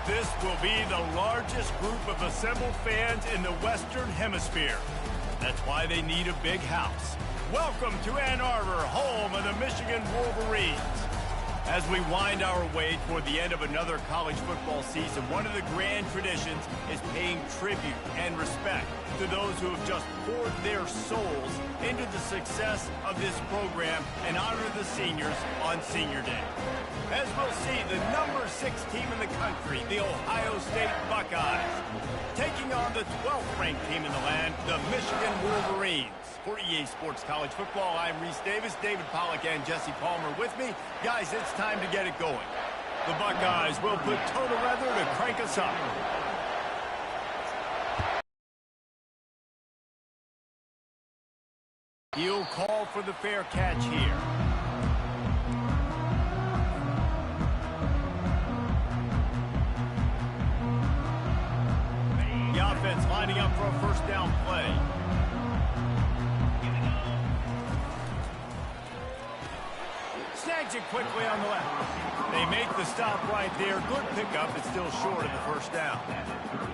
This will be the largest group of assembled fans in the Western Hemisphere. That's why they need a big house. Welcome to Ann Arbor, home of the Michigan Wolverines. As we wind our way toward the end of another college football season, one of the grand traditions is paying tribute and respect to those who have just poured their souls into the success of this program and honor the seniors on Senior Day. As we'll see, the number 6 team in the country, the Ohio State Buckeyes, taking on the 12th ranked team in the land, the Michigan Wolverines. For EA Sports College Football, I'm Reese Davis, David Pollack, and Jesse Palmer with me. Guys, it's time to get it going. The Buckeyes will put toe to leather to crank us up. He'll call for the fair catch here. The offense lining up for a first down play. Snags it quickly on the left. They make the stop right there. Good pickup. It's still short of the first down.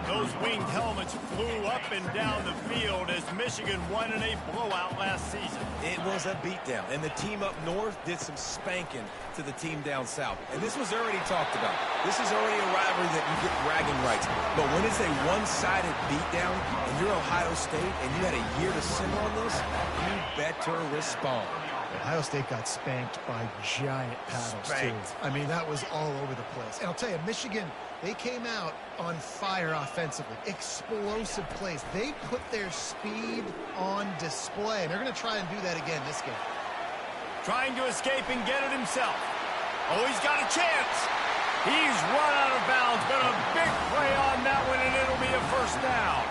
Those winged helmets flew up and down the field as Michigan won in a blowout last season. It was a beatdown, and the team up north did some spanking to the team down south. And this was already talked about. This is already a rivalry that you get bragging rights. But when it's a one-sided beatdown, and you're Ohio State, and you had a year to simmer on this, you better respond. Ohio State got spanked by giant paddles, too. I mean, that was all over the place. And I'll tell you, Michigan, they came out on fire offensively. Explosive plays. They put their speed on display, and they're going to try and do that again this game. Trying to escape and get it himself. Oh, he's got a chance. He's run out of bounds, but a big play on that one, and it'll be a first down.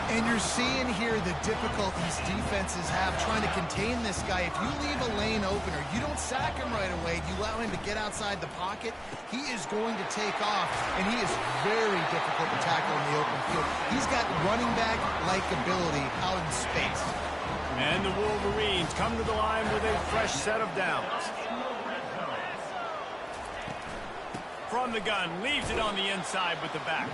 And you're seeing here the difficulties defenses have trying to contain this guy. If you leave a lane open or you don't sack him right away, you allow him to get outside the pocket, he is going to take off, and he is very difficult to tackle in the open field. He's got running back-like ability out in space. And the Wolverines come to the line with a fresh set of downs. From the gun, leaves it on the inside with the back.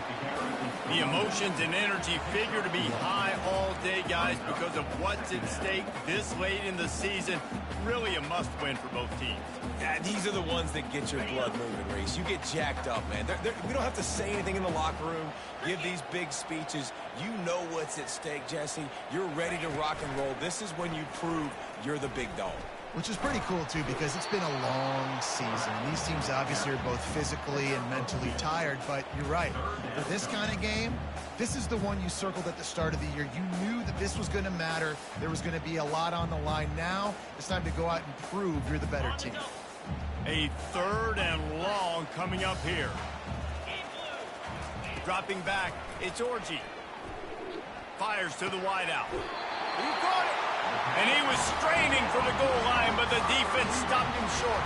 The emotions and energy figure to be high all day, guys, because of what's at stake this late in the season. Really a must-win for both teams. Yeah, these are the ones that get your blood moving, Reese. You get jacked up, man. We don't have to say anything in the locker room, give these big speeches. You know what's at stake, Jesse. You're ready to rock and roll. This is when you prove you're the big dog. Which is pretty cool, too, because it's been a long season. These teams obviously are both physically and mentally tired, but you're right. For this kind of game, this is the one you circled at the start of the year. You knew that this was going to matter. There was going to be a lot on the line. Now it's time to go out and prove you're the better team. A third and long coming up here. Dropping back, it's Orji. Fires to the wideout. He caught it. And he was straining for the goal line, but the defense stopped him short.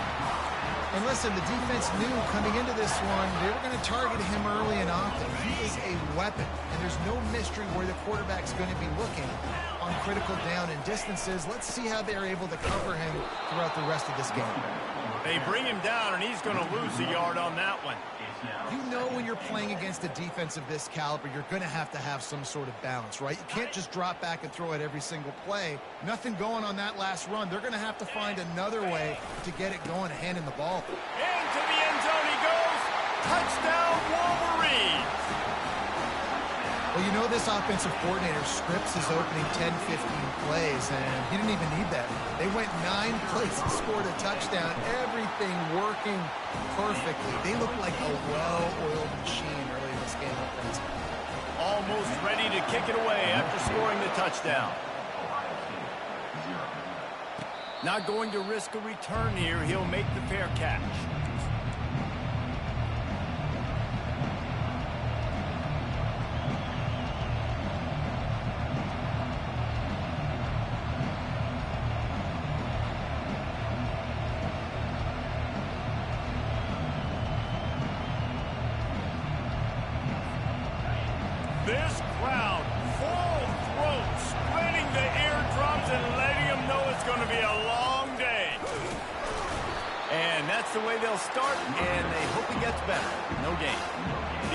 And listen, the defense knew coming into this one, they were going to target him early and often. He is a weapon, and there's no mystery where the quarterback's going to be looking on critical down and distances. Let's see how they're able to cover him throughout the rest of this game. They bring him down, and he's going to lose a yard on that one. You know when you're playing against a defense of this caliber, you're going to have some sort of balance, right? You can't just drop back and throw it every single play. Nothing going on that last run. They're going to have to find another way to get it going and hand in the ball. Into the end zone he goes. Touchdown, Wolverines. Well, you know this offensive coordinator scripts his opening 10, 15 plays, and he didn't even need that. They went 9 plays and scored a touchdown. Everything working perfectly. They look like a well-oiled machine early in this game offensively. Almost ready to kick it away after scoring the touchdown. Not going to risk a return here. He'll make the fair catch. This crowd, full throat, splitting the eardrums and letting them know it's going to be a long day. And that's the way they'll start, and they hope it gets better. No game.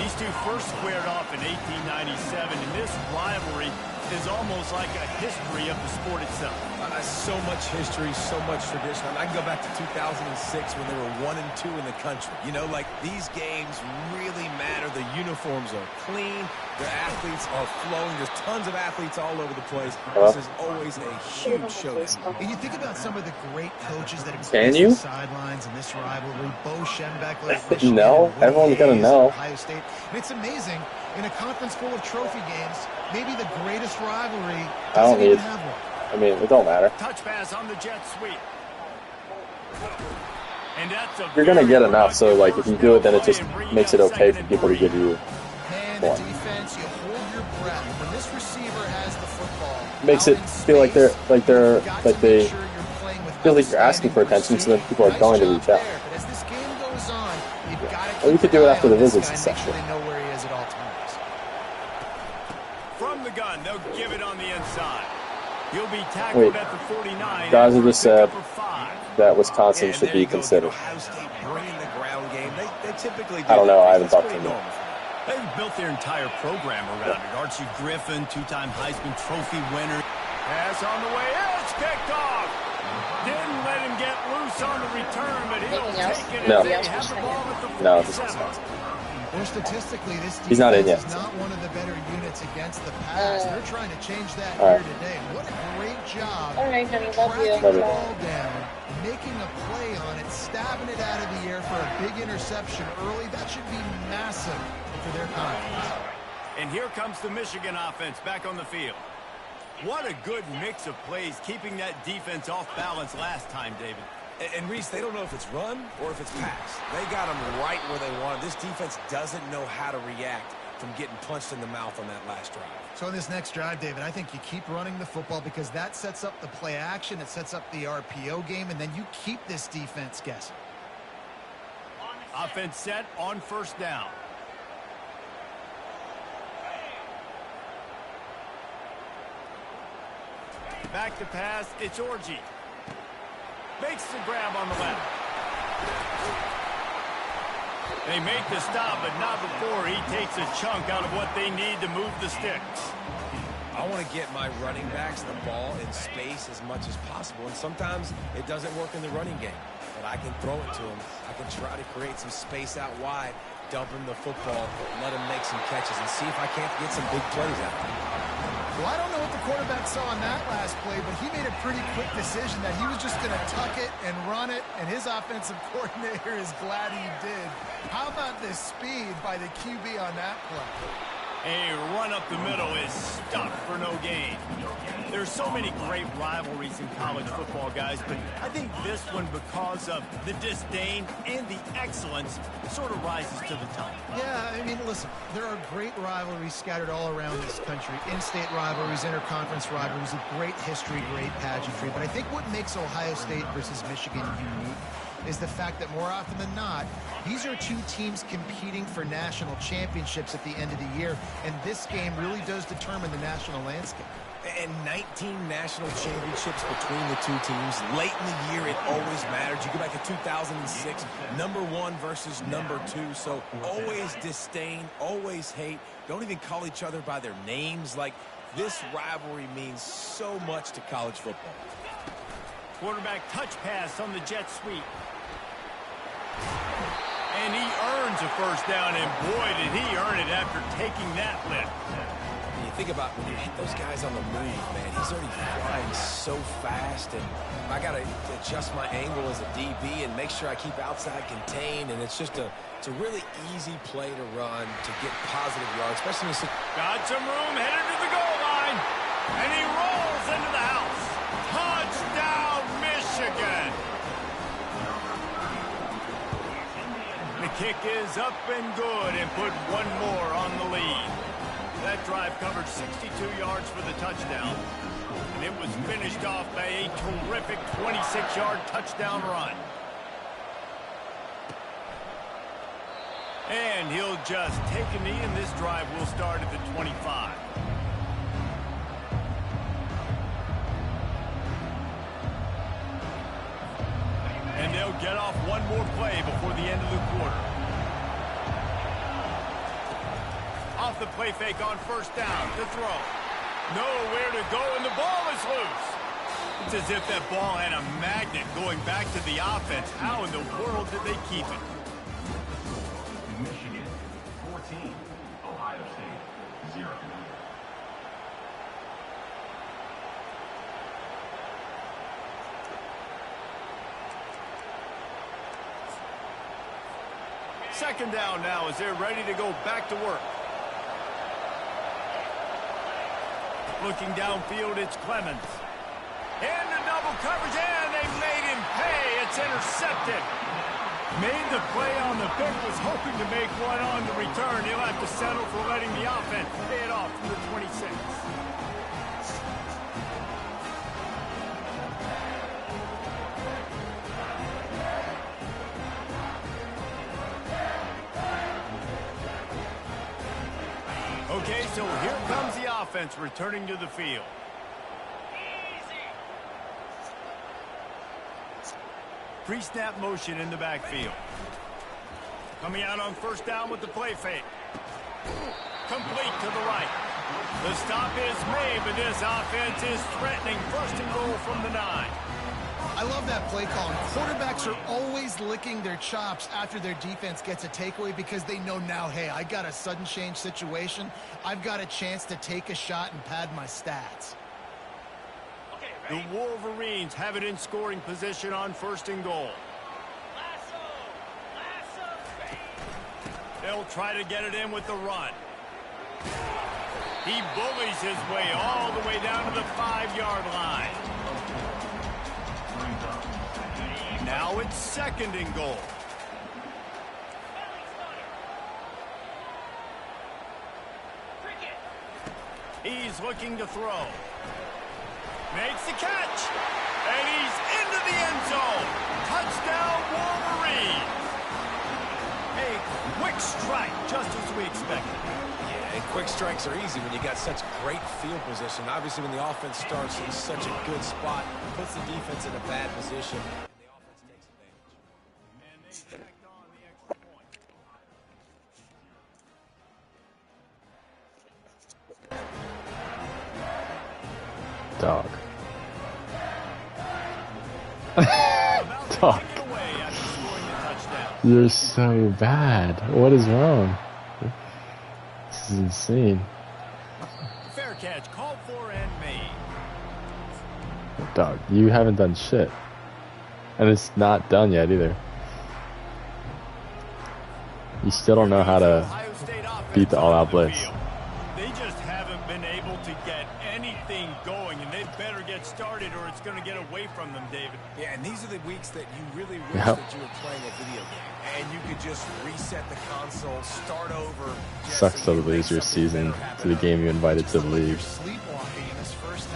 These two first squared off in 1897, and this rivalry is almost like a history of the sport itself. So much history, so much tradition. I can go back to 2006 when they were 1-2 in the country. You know, like, these games really matter. The uniforms are clean. The athletes are flowing. There's tons of athletes all over the place. This is always a huge showdown. And you think about some of the great coaches that have Can graced you? the sidelines in this rivalry. Bo Schembechler, No, everyone's gonna know. Ohio State. And it's amazing, in a conference full of trophy games, maybe the greatest rivalry doesn't even have one. I mean, it don't matter. Touch pass on the jet sweep. And that's a You're gonna get enough, so like if you do it, then it just makes it okay for people to give you Man, the defense, you hold your breath. When this receiver has the football, makes it feel like they feel like you're asking for attention, so then people are going to reach out. But as this game goes on, you've got to Or you could do it after the visits and stuff. Make sure they know where he is at all times. From the gun, they'll give it on the inside. He'll be tackled at the 49. Guys are just said for 5. that Wisconsin should be considered. Ohio State bringing the ground game. They typically do. I don't know. I haven't That's talked to pretty them. They've built their entire program around it. Archie Griffin, 2-time Heisman Trophy winner. Pass on the way. It's kicked off. Didn't let him get loose on the return, but he'll take it. No. As they have the ball at the 47. No, this is Wisconsin. Or statistically, this He's not in yet. defense is not one of the better units against the pass. They're trying to change that All here right. today. What a great job. All right, honey, love you. Tracking Love the you. ball down, making a play on it, stabbing it out of the air for a big interception early. That should be massive for their confidence. And here comes the Michigan offense back on the field. What a good mix of plays, keeping that defense off balance last time, David. And Reese, they don't know if it's run or if it's pass. They got them right where they want. This defense doesn't know how to react from getting punched in the mouth on that last drive. So in this next drive, David, I think you keep running the football because that sets up the play action, it sets up the RPO game, and then you keep this defense guessing. Offense set on first down. Back to pass, it's Orji. Makes the grab on the left. They make the stop, but not before he takes a chunk out of what they need to move the sticks. I want to get my running backs the ball in space as much as possible, and sometimes it doesn't work in the running game. But I can throw it to them. I can try to create some space out wide, dump him the football, let him make some catches, and see if I can't get some big plays out of him. Well, I don't know what the quarterback saw on that last play, but he made a pretty quick decision that he was just going to tuck it and run it, and his offensive coordinator is glad he did. How about the speed by the QB on that play? A run up the middle is stuffed for no gain. There's so many great rivalries in college football, guys, but I think this one, because of the disdain and the excellence, sort of rises to the top. Yeah, I mean, listen, there are great rivalries scattered all around this country. In-state rivalries, interconference rivalries, with great history, great pageantry. But I think what makes Ohio State versus Michigan unique is the fact that more often than not, these are two teams competing for national championships at the end of the year, and this game really does determine the national landscape. And 19 national championships between the two teams. Late in the year, it always matters. You go back to 2006, #1 versus #2. So always disdain, always hate. Don't even call each other by their names. Like, this rivalry means so much to college football. Quarterback touch pass on the jet sweep. And he earns a first down, and boy, did he earn it after taking that lift. And you think about when you hit those guys on the move, man, he's already flying so fast, and I got to adjust my angle as a DB and make sure I keep outside contained, and it's a really easy play to run to get positive yards, especially when Got some room, headed to the goal line, and he rolls into the house. Touchdown, Michigan! The kick is up and good and put one more on the lead. That drive covered 62 yards for the touchdown, and it was finished off by a terrific 26-yard touchdown run. And he'll just take a knee, and this drive will start at the 25. And and they'll get off one more play before the end of the quarter. Off the play fake on first down to throw. Nowhere to go, and the ball is loose. It's as if that ball had a magnet going back to the offense. How in the world did they keep it? Michigan 14, Ohio State 0. Second down now as they're ready to go back to work. Looking downfield, it's Clemens. Into double coverage, and they made him pay. It's intercepted. Made the play on the pick, was hoping to make one on the return. He'll have to settle for letting the offense pay it off from the 26. Okay, so here comes the offense returning to the field. Pre-snap motion in the backfield. Coming out on first down with the play fake. Complete to the right. The stop is made, but this offense is threatening. First and goal from the 9. I love that play call. Quarterbacks are always licking their chops after their defense gets a takeaway because they know now, hey, I got a sudden change situation. I've got a chance to take a shot and pad my stats. The Wolverines have it in scoring position on first and goal. They'll try to get it in with the run. He bullies his way all the way down to the 5-yard line. Now it's second and goal. He's looking to throw. Makes the catch. And he's into the end zone. Touchdown, Wolverines. A quick strike, just as we expected. Yeah, and quick strikes are easy when you got such great field position. Obviously, when the offense starts in such a good spot, puts the defense in a bad position, and the offense takes advantage. And they tacked on the extra point. Dog. Dog. You're so bad. What is wrong? This is insane. Fair catch, called for and made. Dog, you haven't done shit. And it's not done yet either. You still don't know how to beat the all-out blitz. They just haven't been able to get anything going, and they better get started or it's going to get away from them, David. Yeah, and these are the weeks that you really wish that you were playing a video game. And you could just reset the console, start over. Sucks to lose your season to the game you invited to leave.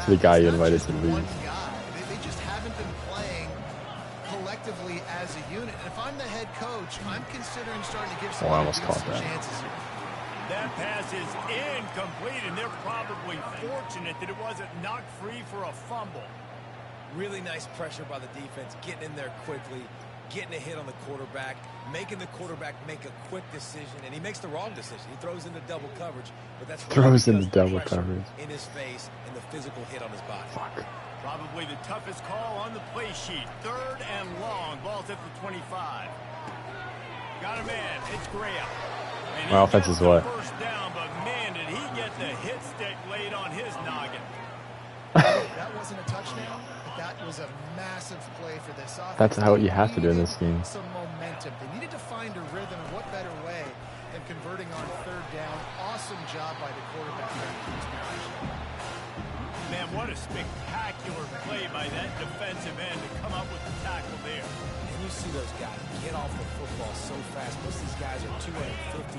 To the guy you invited to leave. They just haven't been playing collectively as a unit. And if I'm the head coach, I'm considering starting to give some chances here. That pass is incomplete, and they're probably fortunate that it wasn't knocked free for a fumble. Really nice pressure by the defense, getting in there quickly, getting a hit on the quarterback, making the quarterback make a quick decision, and he makes the wrong decision. He throws into double coverage, but that's throws into double coverage in his face and the physical hit on his body. Fuck. Probably the toughest call on the play sheet. Third and long. Ball's at the 25. Got a man. It's Graham. My offense is what? First down, but man, did he get the hit stick laid on his noggin. That wasn't a touchdown, but that was a massive play for this offense. That's how you have to do in this game. Some momentum. They needed to find a rhythm, and what better way than converting on third down. Awesome job by the quarterback. Man, what a spectacular play by that defensive end to come up with the tackle there. And you see those guys get off the football so fast. Most of these guys are 250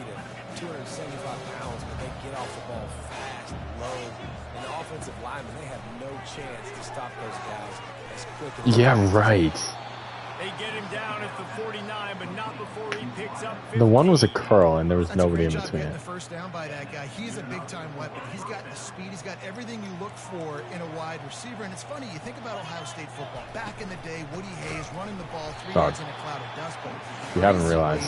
to 275 pounds, but they get off the ball fast, low. And the offensive linemen, they have no chance to stop those guys as quick as yeah, right. They get him down at the 49, but not before he picks up 15. The one was a curl, and there was That's nobody a in great job between getting it. the first down by that guy. He's a big-time weapon. He's got the speed. He's got everything you look for in a wide receiver. And it's funny, you think about Ohio State football. Back in the day, Woody Hayes running the ball 3 yards in a cloud of dust. But You haven't realized.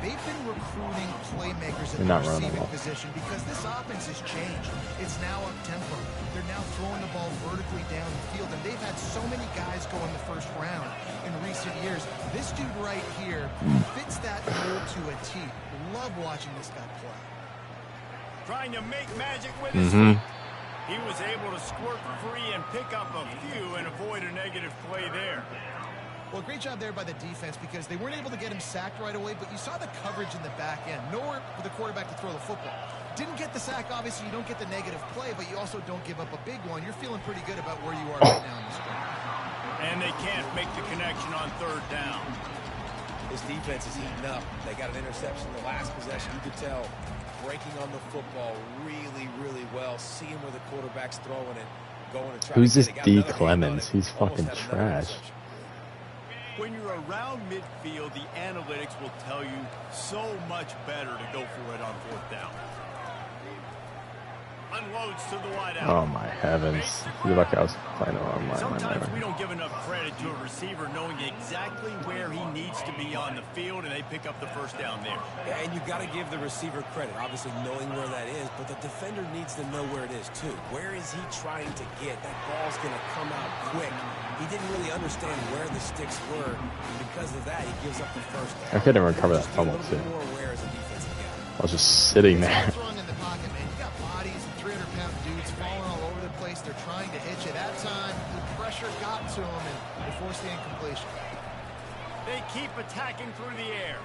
they've been recruiting playmakers You're in the not running receiving the ball. position because this offense has changed. It's now up-tempo. They're now throwing the ball vertically down the field, and they've had so many guys go in the first round in recent years. This dude right here fits that mold to a T. Love watching this guy play. Trying to make magic with his feet. He was able to squirt free and pick up a few and avoid a negative play there. Well, great job there by the defense because they weren't able to get him sacked right away, but you saw the coverage in the back end. Nowhere for the quarterback to throw the football. Didn't get the sack, obviously. You don't get the negative play, but you also don't give up a big one. You're feeling pretty good about where you are right now in this game. And they can't make the connection on third down. This defense is heating up. They got an interception in the last possession. You could tell breaking on the football really, really well. Seeing where the quarterback's throwing it, going to try Who's to this get it. Got D. another hand on Clemens? it. He's Almost fucking had another trash. interception. When you're around midfield, the analytics will tell you so much better to go for it on fourth down. Unloads to the wide out. Oh my heavens! You're lucky I was playing the wrong line. Sometimes we don't give enough credit to a receiver knowing exactly where he needs to be on the field, and they pick up the first down there. Yeah, and you got to give the receiver credit, obviously knowing where that is, but the defender needs to know where it is too. Where is he trying to get? That ball's going to come out quick. He didn't really understand where the sticks were, and because of that, he gives up the first down. I couldn't recover that fumble too. More aware as a defensive guy. I was just sitting there. Throwing in the pocket, man. You got bodies and 300-pound dudes falling all over the place. They're trying to hit you. That time, the pressure got to them, and they forced the incompletion. They keep attacking through the air.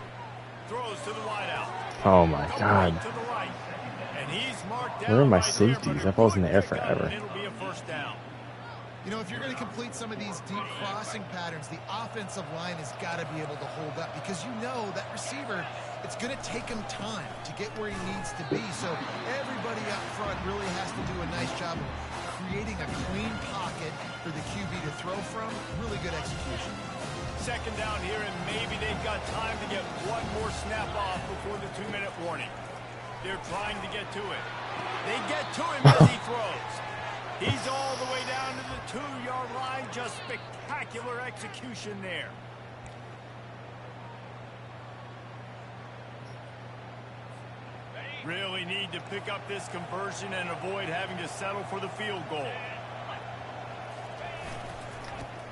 Throws to the wide out. Oh my god! To the right. And he's marked Where are down my right safeties? there, That ball's in the air but a good forever. pickup, and it'll be a first down. You know, if you're going to complete some of these deep crossing patterns, the offensive line has got to be able to hold up because you know that receiver, it's going to take him time to get where he needs to be. So everybody up front really has to do a nice job of creating a clean pocket for the QB to throw from. Really good execution. Second down here, and maybe they've got time to get one more snap off before the 2-minute warning. They're trying to get to it. They get to him as he throws. He's all the way down to the 2-yard line. Just spectacular execution there. Really need to pick up this conversion and avoid having to settle for the field goal.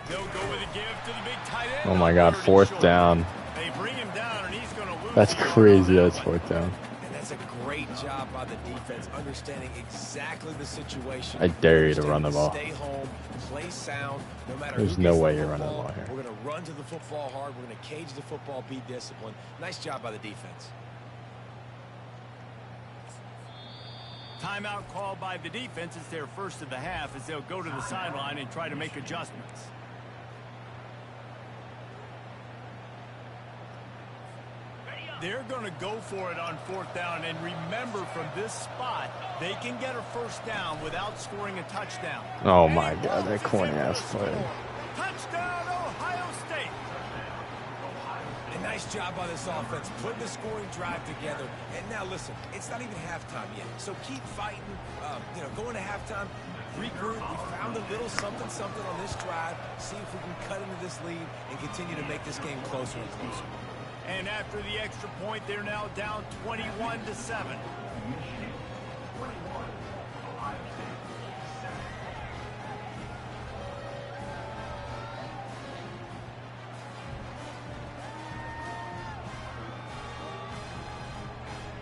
They'll go with a give to the big tight end. Oh my god! Fourth down. They bring him down, and he's going to lose. That's the yard crazy. on That's that fourth down. And that's a great job by the defense, understanding exactly the situation. I dare you to run the ball. Stay home, play sound, no matter There's who no gets way the you're running the football. ball here. We're going to run to the football hard. We're going to cage the football, be disciplined. Nice job by the defense. Timeout called by the defense. It's their first of the half as they'll go to the sideline and try to make adjustments. They're going to go for it on fourth down. And remember, from this spot, they can get a first down without scoring a touchdown. Oh my god! That corny ass play. Touchdown, Ohio State. A nice job by this offense, putting the scoring drive together. And now listen, it's not even halftime yet. So keep fighting, going to halftime, regroup. We found a little something on this drive. See if we can cut into this lead and continue to make this game closer and closer. And after the extra point, they're now down 21-7.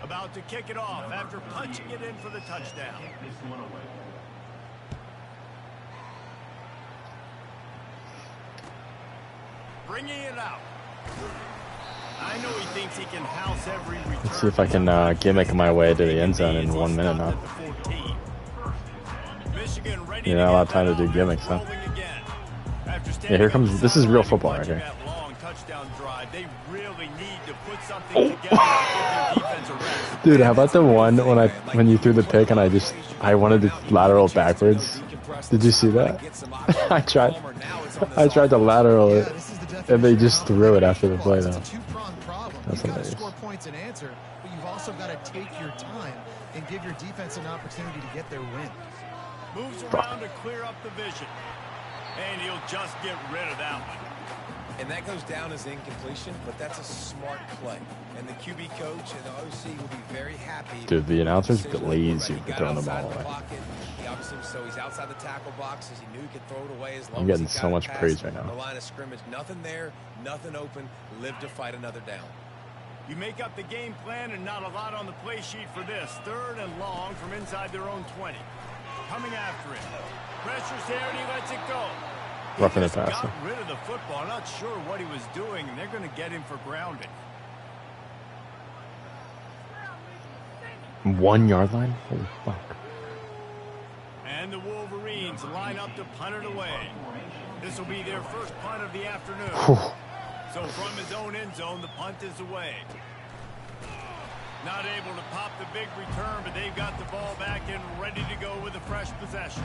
About to kick it off after punching it in for the touchdown. Bringing it out. I know he thinks he can house every return. Let's see if I can gimmick my way to the end zone in 1 minute now. You're not a lot of time to do gimmicks, huh? Yeah, here comes. This is real football right here. Dude, how about the one when you threw the pick and I wanted to lateral backwards? Did you see that? I tried to lateral it. This is the And they just threw it after the play, though. It's a two-pronged problem. That's You've got to hilarious. score points and answer, but you've also got to take your time and give your defense an opportunity to get their win. Moves around to clear up the vision. And he'll just get rid of that one. And that goes down as incompletion, but that's a smart play. And the QB coach and the OC will be very happy. Dude, the announcers Decisions glaze were you ready. He for got throwing the outside ball the away. pocket. He obviously, so he's outside the tackle box as he knew he could throw it away as long I'm as getting he so got much it praise past right now. the line of scrimmage. Nothing there, nothing open. Live to fight another down. You make up the game plan and not a lot on the play sheet for this. 3rd and long from inside their own 20. Coming after it. Pressure's there and he lets it go. Roughing He it just passer. got rid of the football. I'm not sure what he was doing, and they're going to get him for grounding. 1 yard line? Holy fuck. And the Wolverines line up to punt it away. This will be their first punt of the afternoon. Whew. So from his own end zone, the punt is away. Not able to pop the big return, but they've got the ball back and ready to go with a fresh possession.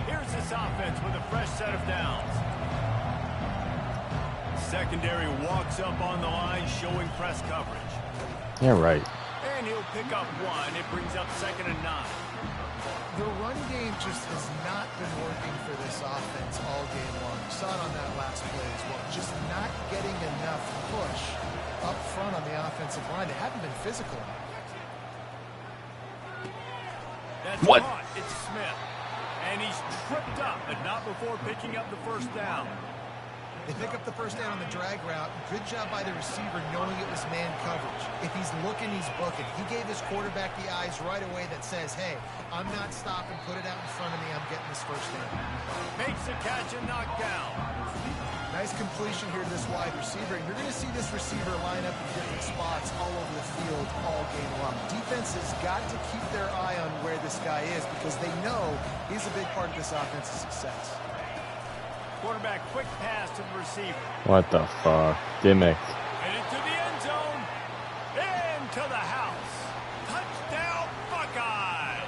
Here's this offense with a fresh set of downs. Secondary walks up on the line, showing press coverage. Yeah, right. And he'll pick up 1. It brings up 2nd and 9. The run game just has not been working for this offense all game long. You saw it on that last play as well. Just not getting enough push up front on the offensive line. They haven't been physical. That's What? caught. It's Smith. And he's tripped up, but not before picking up the first down. They pick up the first down on the drag route. Good job by the receiver knowing it was man coverage. If he's looking, he's booking. He gave his quarterback the eyes right away that says, hey, I'm not stopping. Put it out in front of me. I'm getting this first down. Makes the catch and knocked down. Nice completion here to this wide receiver. You're going to see this receiver line up in different spots all over the field all game long. Defense has got to keep their eye on where this guy is because they know he's a big part of this offense's success. Quarterback quick pass to the receiver. What the fuck? Gimmick. And into the end zone. Into the house. Touchdown, Buckeyes.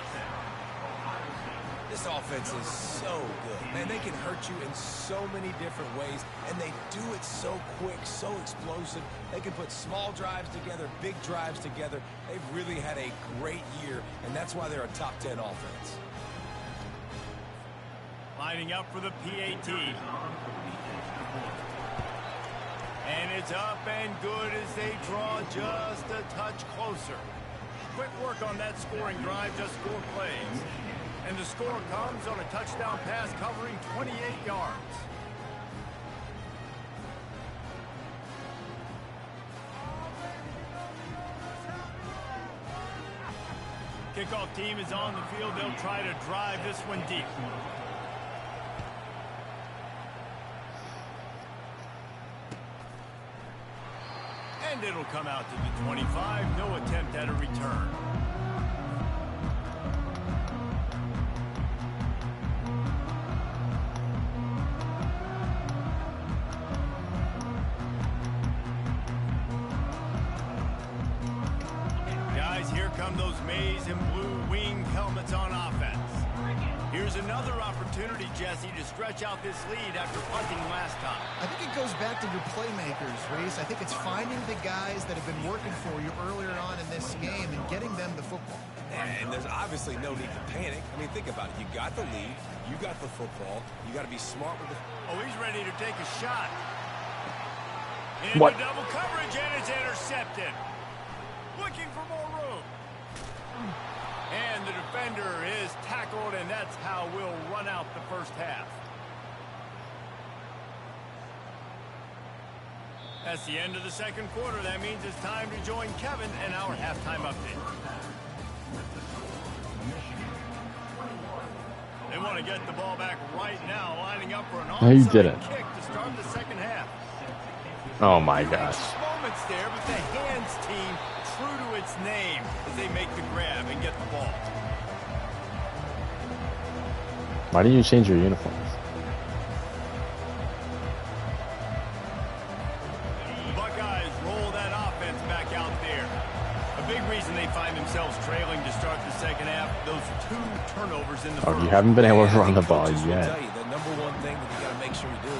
This offense is so good. Man, they can hurt you in so many different ways, and they do it so quick, so explosive. They can put small drives together, big drives together. They've really had a great year, and that's why they're a top 10 offense. Lining up for the PAT. And it's up and good as they draw just a touch closer. Quick work on that scoring drive, just 4 plays. And the score comes on a touchdown pass covering 28 yards. Kickoff team is on the field. They'll try to drive this one deep. And it'll come out to the 25. No attempt at a return. Guys, here come those maize and blue wing helmets on offense. Here's another opportunity, Jesse, to stretch out this lead after punting last time. I think it goes back to your playmakers, Reese. I think it's finding the guys that have been working for you earlier on in this game and getting them the football. And there's obviously no need to panic. I mean, think about it. You got the lead. You got the football. You got to be smart with it. Oh, he's ready to take a shot. What? Into double coverage, and it's intercepted. Looking for more room. And the defender is tackled, and that's how we'll run out the first half. That's the end of the second quarter. That means it's time to join Kevin and our halftime update. They want to get the ball back right now, lining up for an No, you onside didn't. kick to start the second half. Oh my gosh. Moments there, but the hands team true to its name as they make the grab and get the ball. Why didn't you change your uniforms? The Buckeyes roll that offense back out there. A big reason they find themselves trailing those 2 turnovers in the Oh, first. you haven't been able to run the ball Coaches will yet. tell you the number one thing that you got to make sure you do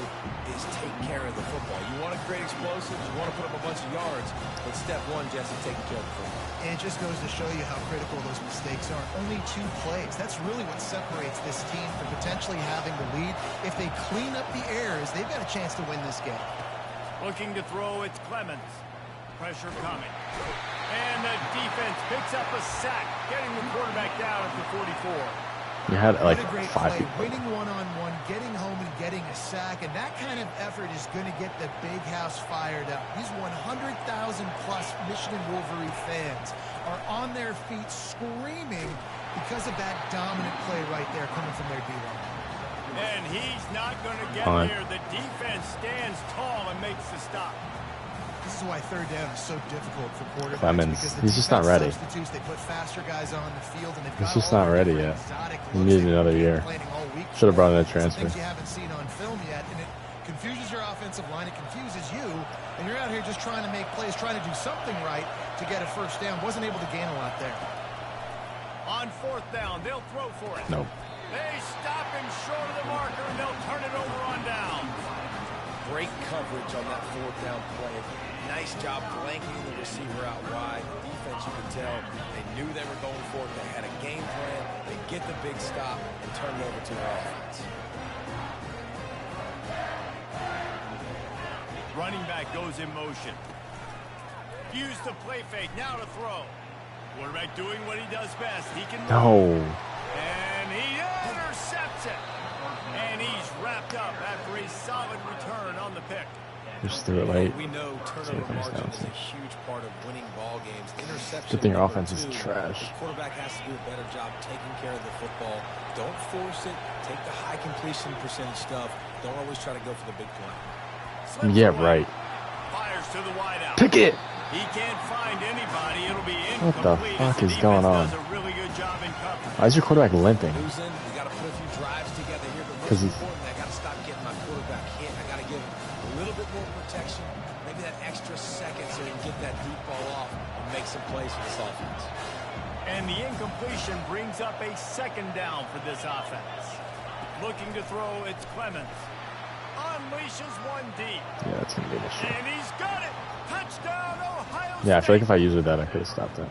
is take care of the football. You want to create explosives, you want to put up a bunch of yards, but step one, Jesse, taking care of the football. And it just goes to show you how critical those mistakes are. Only 2 plays. That's really what separates this team from potentially having the lead. If they clean up the errors, they've got a chance to win this game. Looking to throw, it's Clemens. Pressure coming. And the defense picks up a sack, getting the quarterback down at the 44. You had like What a great 5 play, people. winning one-on-one, getting home and getting a sack, and that kind of effort is going to get the big house fired up. These 100,000-plus Michigan Wolverine fans are on their feet screaming because of that dominant play right there coming from their D-line. And he's not going to get On. there. The defense stands tall and makes the stop. This is why 3rd down is so difficult for quarterbacks. Clemens, because the he's just not defense ready. substitutes, they put faster guys on the field, and they've He's got just all not their ready different yet. exotic He looks needs they've another been year. planning all week. Should have brought in a Some transfer. things you haven't seen on film yet, and it confuses your offensive line. It confuses you, and you're out here just trying to make plays, trying to do something right to get a first down. Wasn't able to gain a lot there. On 4th down, they'll throw for it. Nope. They stop him short of the marker, and they'll turn it over on down. Great coverage on that 4th down play. Nice job blanking the receiver out wide. The defense, you can tell, they knew they were going for it. They had a game plan. They get the big stop and turn it over to their offense. Running back goes in motion. Use the play fake, now to throw. Quarterback doing what he does best. He can No. and he intercepts it. And he's wrapped up after a solid return on the pick. Just threw it late. We know turnover margin is a huge part of winning ball games. Interception. Good thing your number offense is 2. trash. The quarterback has to do a better job taking care of the football. Don't force it. Take the high completion percentage stuff. Don't always try to go for the big play. Slips Yeah, away. right. Fires to the wideout. Pick it. He can't find anybody. It'll be What the incomplete. fuck The is going defense on? does a really good job in coverage. Why is your quarterback limping? Losing, we got to put a few drives together here, but 'Cause most he's- important, I got to stop getting my quarterback hit. I got to give him a little bit more protection, maybe that extra second so he can get that deep ball off and make some plays for this offense. And the incompletion brings up a 2nd down for this offense. Looking to throw, it's Clemens. Unleashes one deep. Yeah, that's gonna be the shit. And he's got it. Touchdown, Ohio Yeah, I feel like State. if I used it that, I could have stopped it.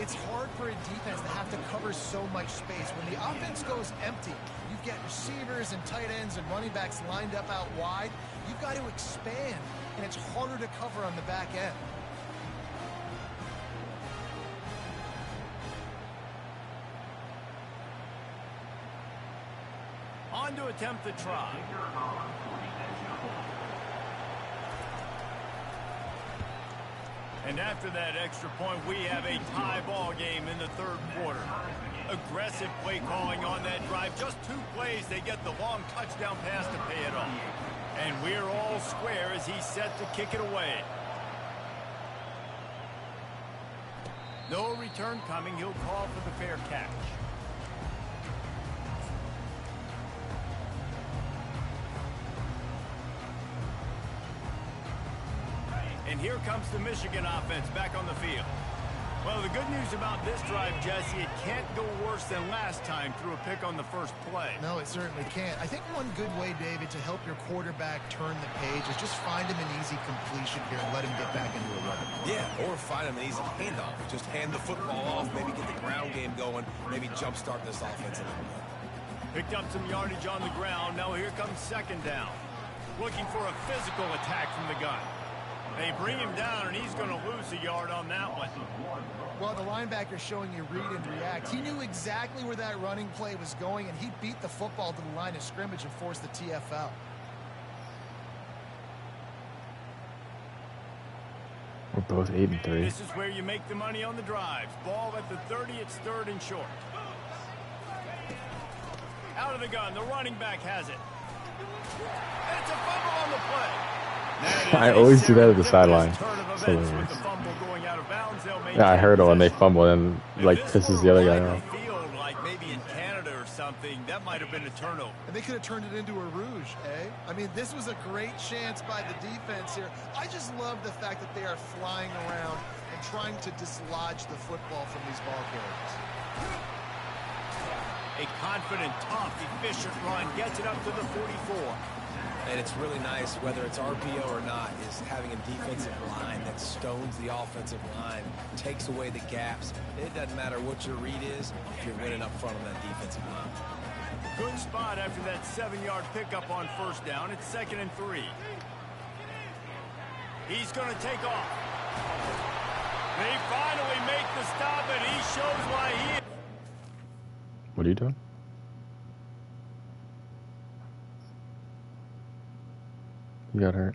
It's hard for a defense to have to cover so much space. When the offense goes empty, you get receivers and tight ends and running backs lined up out wide. You've got to expand, and it's harder to cover on the back end. On to attempt the try. And after that extra point, we have a tie ball game in the 3rd quarter. Aggressive play calling on that drive. Just 2 plays, they get the long touchdown pass to pay it off. And we're all square as he's set to kick it away. No return coming. He'll call for the fair catch. And here comes the Michigan offense back on the field. Well, the good news about this drive, Jesse, it can't go worse than last time through a pick on the first play. No, it certainly can't. I think one good way, David, to help your quarterback turn the page is just find him an easy completion here and let him get back into a run. Yeah, or find him an easy handoff. Just hand the football off, maybe get the ground game going, maybe jumpstart this offense a little bit. Picked up some yardage on the ground. Now here comes 2nd down. Looking for a physical attack from the gun. They bring him down, and he's going to lose a yard on that one. Well, the linebacker's showing you read and react. He knew exactly where that running play was going, and he beat the football to the line of scrimmage and forced the TFL. We're both 8 and 3. This is where you make the money on the drives. Ball at the 30, it's 3rd and short. Out of the gun, the running back has it. And it's a fumble on the play. I always do that at the sideline. So Yeah, I heard it when they fumble and like pisses the other guy off. Like maybe in Canada or something, that might have been a turnover. And they could have turned it into a rouge, eh? I mean, this was a great chance by the defense here. I just love the fact that they are flying around and trying to dislodge the football from these ball carriers. A confident, tough, efficient run gets it up to the 44. And it's really nice, whether it's RPO or not, is having a defensive line that stones the offensive line, takes away the gaps. It doesn't matter what your read is if you're winning up front on that defensive line. Good spot after that 7-yard pickup on first down. It's 2nd and 3. He's going to take off. They finally make the stop, and he shows why he is. What are you doing? You got hurt.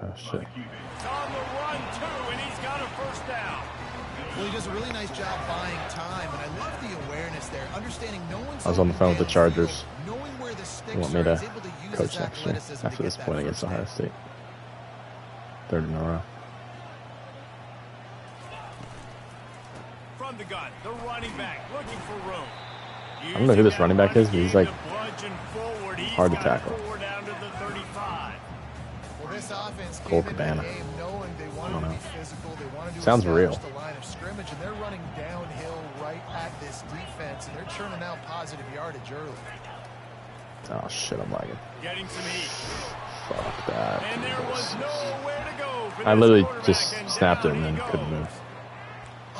Oh, shit. On the run, too, and he's got a first down. Well, he does a really nice job buying time, and I love the awareness there, understanding no one's... I was on the phone with the Chargers. Knowing where the sticks They want me are, to he's able to use coach his next year athleticism after to this get point that against first Ohio down. State. 3rd in a row. From the gun, the running back looking for room. I don't know who this running back is, but he's like hard to tackle. Down to the 35. Well, this offense Cole came into the Cabana. game knowing they wanted to be physical, they wanted to Sounds establish real. the line of scrimmage, and they're running downhill right at this defense, and they're churning out positive yardage early. Oh shit, I'm lagging. Getting some heat. Fuck that. And there was nowhere to go for I this literally quarterback, just and snapped it down and he then goes. couldn't move.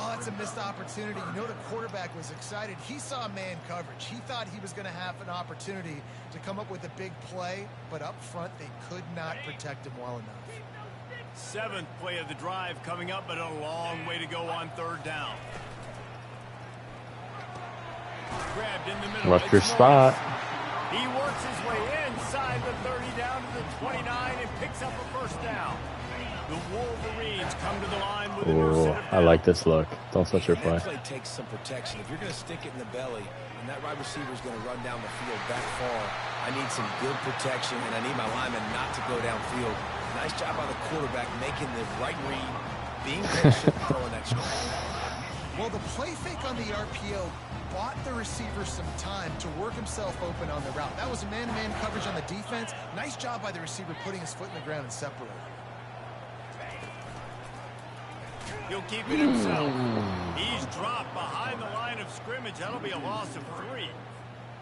Oh, it's a missed opportunity. You know, the quarterback was excited. He saw man coverage. He thought he was going to have an opportunity to come up with a big play, but up front, they could not protect him well enough. 7th play of the drive coming up, but a long way to go on 3rd down. Grabbed in the middle. Left your It's spot. He works his way inside the 30 down to the 29 and picks up a first down. The Wolverines come to the line with a new Ooh, set of I like this look. Don't switch your play. That play takes some protection. If you're going to stick it in the belly and that wide receiver is going to run down the field that far, I need some good protection, and I need my lineman not to go downfield. Nice job by the quarterback making the right read, being patient, throwing that strike. Well, the play fake on the RPO bought the receiver some time to work himself open on the route. That was a man-to-man coverage on the defense. Nice job by the receiver putting his foot in the ground and separating. He'll keep it himself. He's dropped behind the line of scrimmage. That'll be a loss of 3.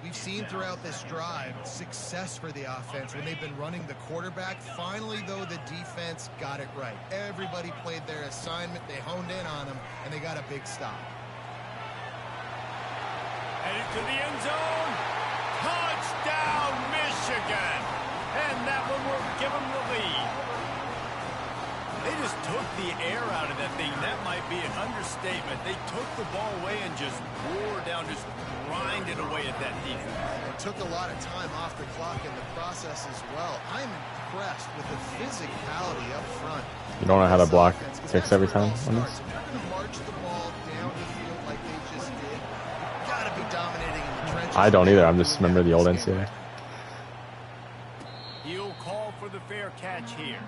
We've seen throughout this drive success for the offense when they've been running the quarterback. Finally, though, the defense got it right. Everybody played their assignment. They honed in on them, and they got a big stop. Headed to the end zone. Touchdown, Michigan. And that one will give them the lead. They just took the air out of that thing. That might be an understatement. They took the ball away and just wore down, just grinded away at that defense. It took a lot of time off the clock in the process as well. I'm impressed with the physicality up front. You don't know how to block kicks every time on this? If you're going to march the ball down the field like they just did, you've got to be dominating in the trenches. I don't either. I'm just remember the old NCAA. He'll call for the fair catch here.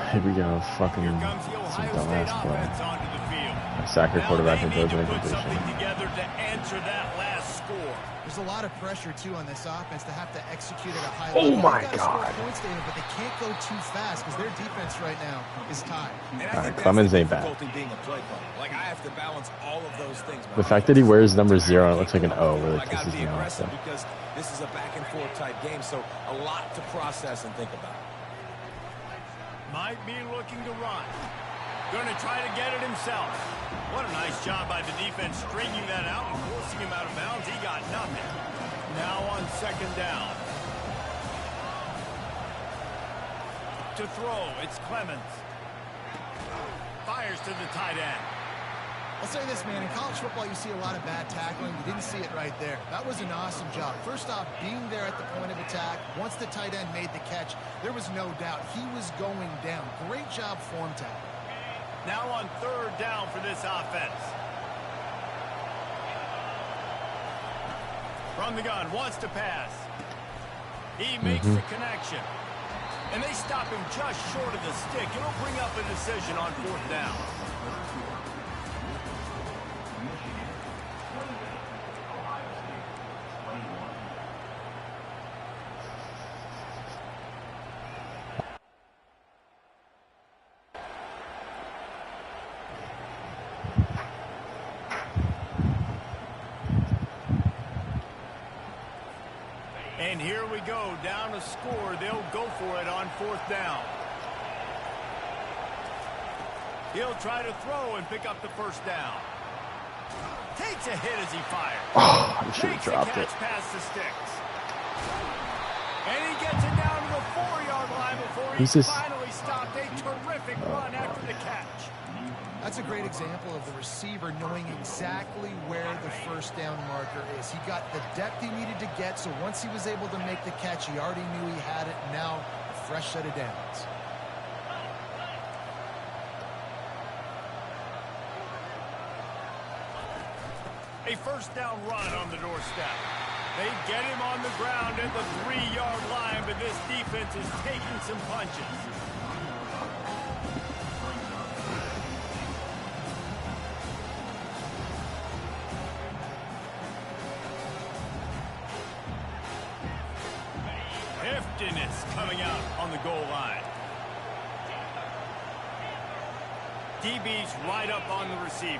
Here we go. Fucking Here comes the some Ohio State dumbass play. offense onto the field. I sack your Now quarterback they and need throws an to put something incompletion. together to answer that last score. There's a lot of pressure, too, on this offense to have to execute at a high Oh level. my They've gotta God. score points, David, but they can't go too fast because their defense right now is tied. And I Alright, think that's Clemens the ain't bad. difficulty being a play caller. Like, I have to balance all of those things. The fact that he wears number 0 and it looks like an O really I gotta pisses be me off. aggressive So. because this is a back and forth type game, so a lot to process and think about. Might be looking to run. Going to try to get it himself. What a nice job by the defense stringing that out and forcing pushing him out of bounds. He got nothing. Now on second down. To throw, it's Clemens. Fires to the tight end. I'll say this, man. In college football, you see a lot of bad tackling. You didn't see it right there. That was an awesome job. First off, being there at the point of attack. Once the tight end made the catch, there was no doubt he was going down. Great job form tackle. Now on third down for this offense. From the gun, wants to pass. He makes the connection. And they stop him just short of the stick. It'll bring up a decision on fourth down. And here we go, down a score. They'll go for it on fourth down. He'll try to throw and pick up the first down. Takes a hit as he fires. Oh, I should have dropped it. Past the sticks. And he gets it down to the 4-yard line before he finally stopped a terrific run after the catch. That's a great example of the receiver knowing exactly where the first down marker is. He got the depth he needed to get, so once he was able to make the catch, he already knew he had it. Now, a fresh set of downs. A first down run on the doorstep. They get him on the ground at the 3-yard line, but this defense is taking some punches. Heftiness coming out on the goal line. DB's right up on the receivers.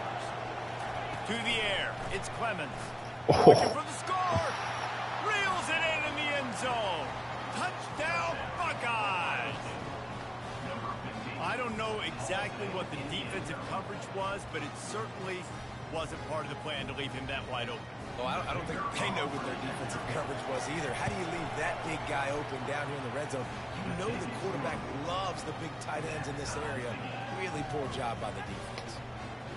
To the air, it's Clemens. Looking for the score. Reels it in the end zone. Touchdown, Buckeyes. I don't know exactly what the defensive coverage was, but it certainly wasn't part of the plan to leave him that wide open. Well, I don't think they know what their defensive coverage was either. How do you leave that big guy open down here in the red zone? You know the quarterback loves the big tight ends in this area. Really poor job by the defense.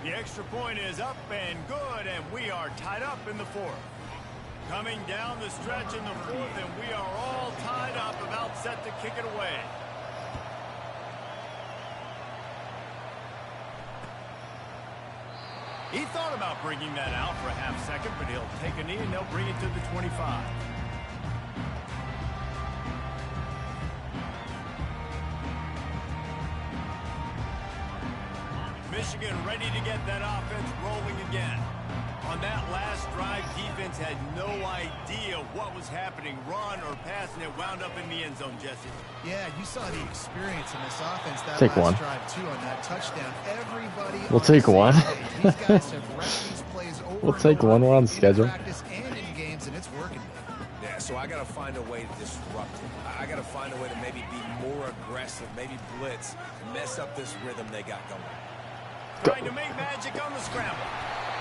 The extra point is up and good, and we are tied up in the fourth. Coming down the stretch in the fourth, and we are all tied up, about set to kick it away. He thought about bringing that out for a half second, but he'll take a knee and they'll bring it to the 25. Michigan ready to get that offense rolling again. On that last drive, defense had no idea what was happening, run or pass, and it wound up in the end zone, Jesse. Yeah, you saw the experience in this offense that take last one. drive, too, on that touchdown. Everybody We'll take one. These guys have run these plays over We'll take one. We're on schedule. in practice and in games, and it's working. Yeah, so I got to find a way to disrupt it. I got to find a way to maybe be more aggressive, maybe blitz, mess up this rhythm they got going. Trying to make magic on the scramble.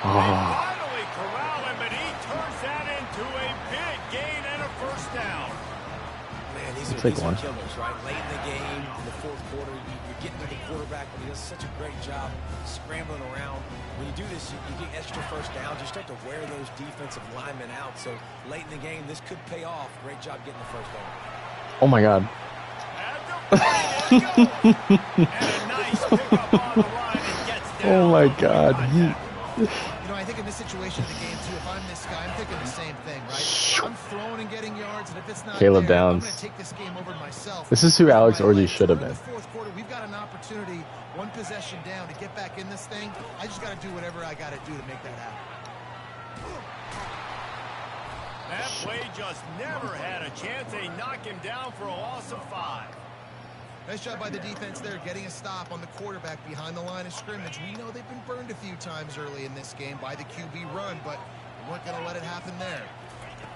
They finally corral him, but he turns that into a big gain and a first down. Man, these are killers, right? Late in the game, in the fourth quarter, you're getting to the quarterback, but he does such a great job scrambling around. When you do this, you get extra first downs. You start to wear those defensive linemen out. So late in the game, this could pay off. Great job getting the first down. Oh, my God. And a nice pickup on the line and gets down. Oh, my God. You know, I think in this situation of the game, too, if I'm this guy, I'm thinking the same thing, right? I'm throwing and getting yards, and if it's not Caleb there, Downs. I'm going to take this game over myself. This is who Alex Orji should have In been. the fourth quarter, we've got an opportunity, one possession down, to get back in this thing. I just got to do whatever I got to do to make that happen. That play just never had a chance. They knock him down for a loss of 5. Nice job by the defense there, getting a stop on the quarterback behind the line of scrimmage. We know they've been burned a few times early in this game by the QB run, but we weren't going to let it happen there.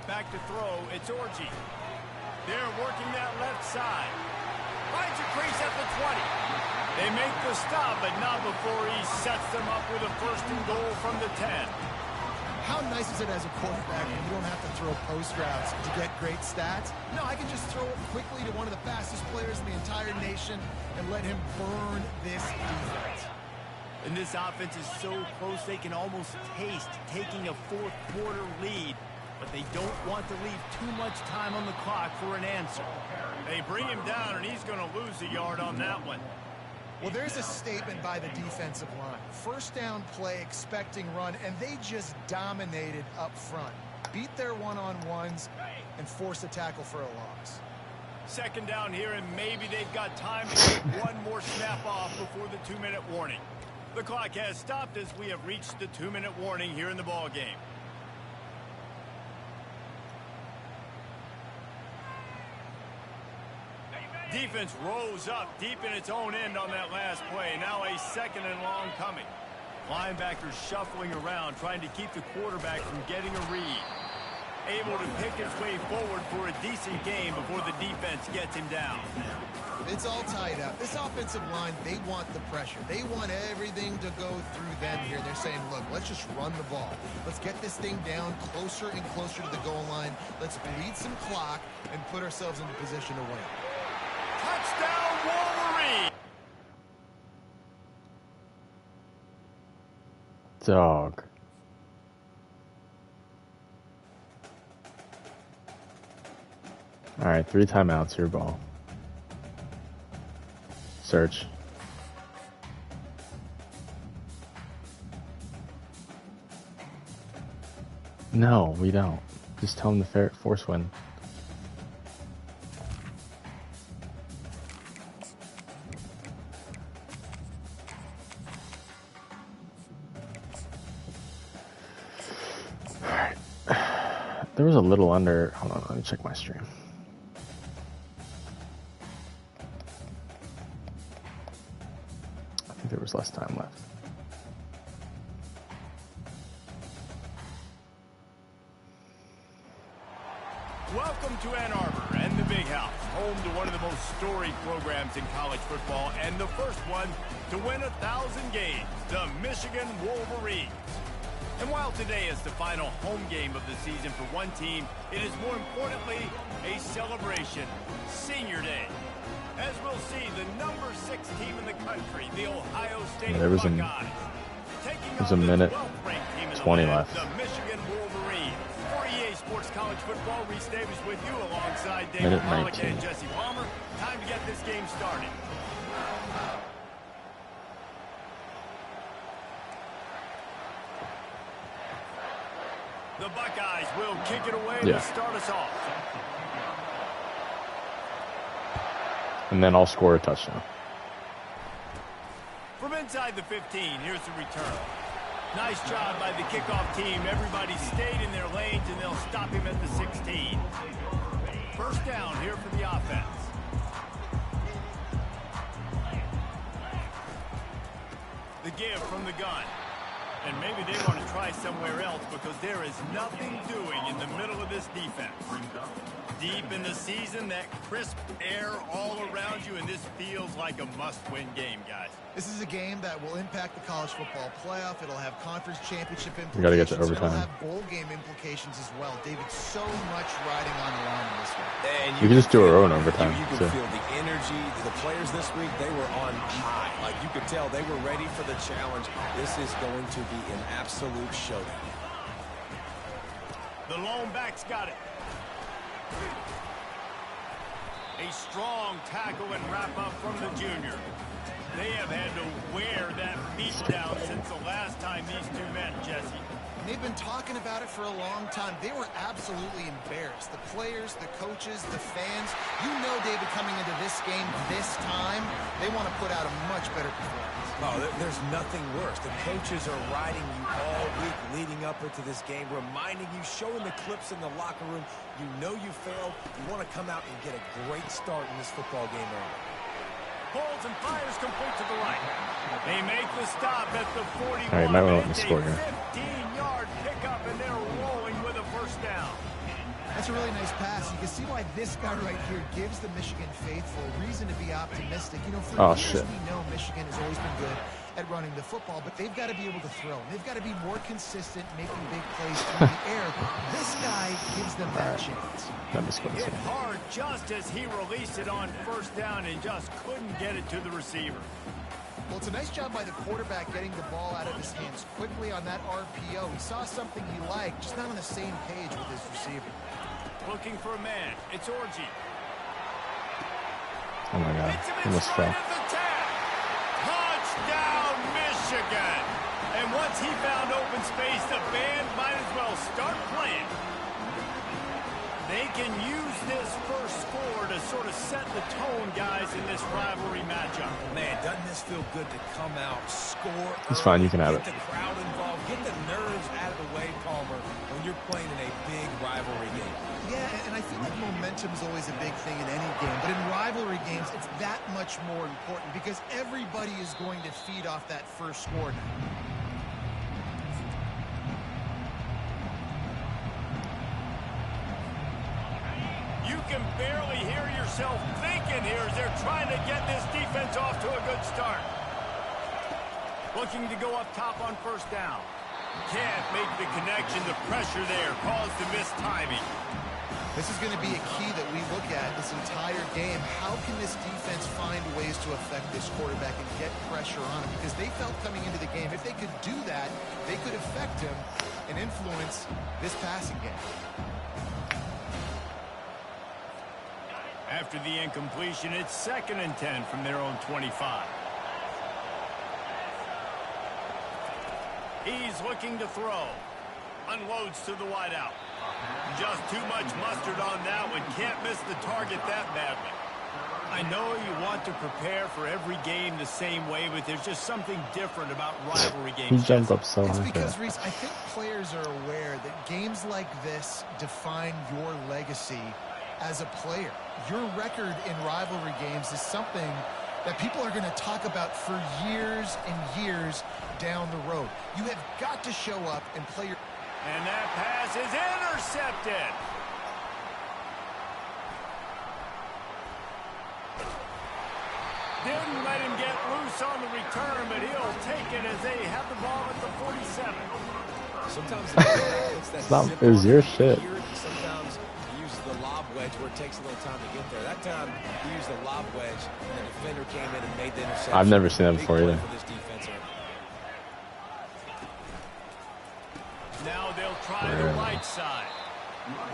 Back to throw, it's Orji. They're working that left side. Finds a crease at the 20. They make the stop, but not before he sets them up with a first and goal from the 10. How nice is it as a quarterback when you don't have to throw post routes to get great stats? No, I can just throw it quickly to one of the fastest players in the entire nation and let him burn this defense. And this offense is so close they can almost taste taking a fourth-quarter lead, but they don't want to leave too much time on the clock for an answer. They bring him down, and he's going to lose a yard on that one. Well, there's a statement by the defensive line. First down play, expecting run, and they just dominated up front. Beat their one-on-ones and force a tackle for a loss. Second down here, and maybe they've got time to get one more snap off before the 2-minute warning. The clock has stopped as we have reached the 2-minute warning here in the ball game. Defense rose up deep in its own end on that last play. Now a 2nd and long coming. Linebackers shuffling around, trying to keep the quarterback from getting a read. Able to pick his way forward for a decent game before the defense gets him down. It's all tied up. This offensive line, they want the pressure. They want everything to go through them here. They're saying, look, let's just run the ball. Let's get this thing down closer and closer to the goal line. Let's bleed some clock and put ourselves in a position to win. Touchdown, Wolverine! Dog. All right, 3 timeouts, your ball. Search. No, we don't. Just tell him to force win. Alright. There was a little under. Hold on, let me check my stream. I think there was less time left. Welcome to Ann Arbor and the Big House, home to one of the most storied programs in college football and the first one to win 1,000 games, the Michigan Wolverines. And while today is the final home game of the season for one team, it is more importantly a celebration, Senior Day. As we'll see, the number 6 team in the country, the Ohio State Buckeyes, taking on the 12th-ranked team in the 20 land, left. the Michigan Wolverines. For EA Sports College Football, Reese Davis with you alongside Minute David Pollock 19. and Jesse Palmer. Time to get this game started. The Buckeyes will kick it away to start us off. And then I'll score a touchdown. From inside the 15, here's the return. Nice job by the kickoff team. Everybody stayed in their lanes, and they'll stop him at the 16. First down here for the offense. The give from the gun. And maybe they want to try somewhere else because there is nothing doing in the middle of this defense. Deep in the season, that crisp air all around you, and this feels like a must-win game, guys. This is a game that will impact the college football playoff. It'll have conference championship implications. We got to get to overtime. It'll have bowl game implications as well. David, so much riding on the line in this one. And We can just do our own overtime. You can too. feel the energy. The players this week, they were on high. Like you could tell, they were ready for the challenge. This is going to be an absolute showdown. The lone back's got it. A strong tackle and wrap-up from the junior. They have had to wear that beat down since the last time these two met, Jesse. And they've been talking about it for a long time. They were absolutely embarrassed. The players, the coaches, the fans. You know, David, coming into this game this time, they want to put out a much better performance. Oh, there's nothing worse. The coaches are riding you all week leading up into this game, reminding you, showing the clips in the locker room. You know you failed. You want to come out and get a great start in this football game early. Pulls and fires complete to the right. They make the stop at the 41. All right, might want to let me score here. 15-yard pickup, and they're rolling with a first down. That's a really nice pass. You can see why this guy right here gives the Michigan faithful reason to be optimistic. You know, for years we know Michigan has always been good at running the football, but they've got to be able to throw. They've got to be more consistent, making big plays through the air. This guy gives them that chance. Hit hard just as he released it on first down and just couldn't get it to the receiver. Well, it's a nice job by the quarterback getting the ball out of his hands quickly on that RPO. He saw something he liked, just not on the same page with his receiver. Looking for a man. It's Orgy. Oh my God. Almost fell. Touchdown, Michigan. And once he found open space, the band might as well start playing. They can use this first score to sort of set the tone, guys, in this rivalry matchup. Man, doesn't this feel good to come out, score It's fine, you can have it. Get the crowd involved, get the nerves out of the way, Palmer, when you're playing in a big rivalry game. Yeah, and I feel like momentum is always a big thing in any game, but in rivalry games, it's that much more important because everybody is going to feed off that first score now. You can barely hear yourself thinking here as they're trying to get this defense off to a good start. Looking to go up top on first down. Can't make the connection. The pressure there caused the missed timing. This is going to be a key that we look at this entire game. How can this defense find ways to affect this quarterback and get pressure on him? Because they felt coming into the game, if they could do that, they could affect him and influence this passing game. After the incompletion, it's 2nd and 10 from their own 25. He's looking to throw. Unloads to the wideout. Just too much mustard on that one. Can't miss the target that badly. I know you want to prepare for every game the same way, but there's just something different about rivalry games. He jumped up so It's high. because, Reese, I think players are aware that games like this define your legacy as a player. Your record in rivalry games is something that people are going to talk about for years and years down the road. You have got to show up and play your... And that pass is intercepted. Didn't let him get loose on the return, but he'll take it as they have the ball at the 47. Sometimes It was your shit. Sometimes he uses the lob wedge where it takes a little time to get there. That time he used the lob wedge, and the defender came in and made the interception. I've never seen that before either. For this defense here. Now they'll try the right side.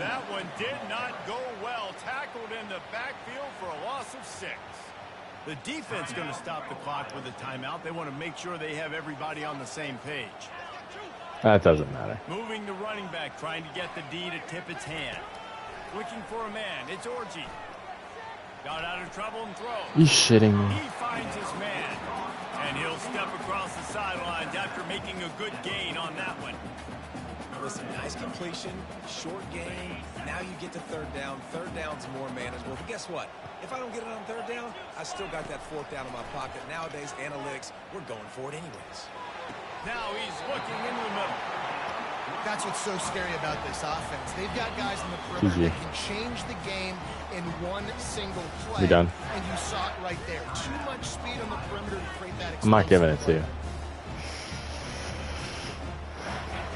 That one did not go well. Tackled in the backfield for a loss of 6. The defense going to stop the clock with a timeout. They want to make sure they have everybody on the same page. That doesn't matter. Moving the running back, trying to get the D to tip its hand. Looking for a man. It's Orgy. Got out of trouble and throws. You shitting me? He finds his man. And he'll step across the sidelines after making a good gain on that one. Listen, nice completion, short game. Now you get to third down. Third down's more manageable. But guess what? If I don't get it on third down, I still got that 4th down in my pocket. Nowadays, analytics, we're going for it anyways. Now he's looking into the middle. That's what's so scary about this offense. They've got guys in the perimeter GG. that can change the game in one single play. We done. And you saw it right there. Too much speed on the perimeter to create that I'm not giving it to you.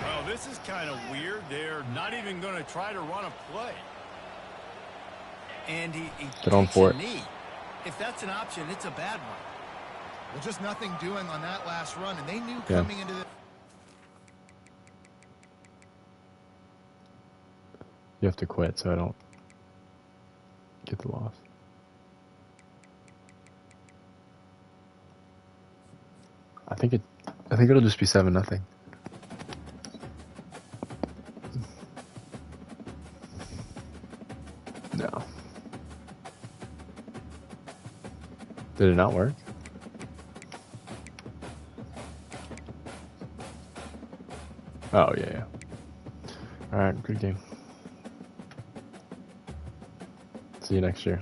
Well, this is kind of weird. They're not even going to try to run a play. And he Get on for it. knee. If that's an option, it's a bad one. Well, just nothing doing on that last run, and they knew Yeah. coming into the... You have to quit so I don't get the loss. I think it'll just be 7-0. No. Did it not work? Oh, yeah. Alright, good game. See you next year.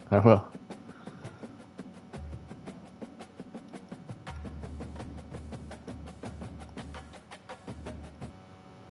I will.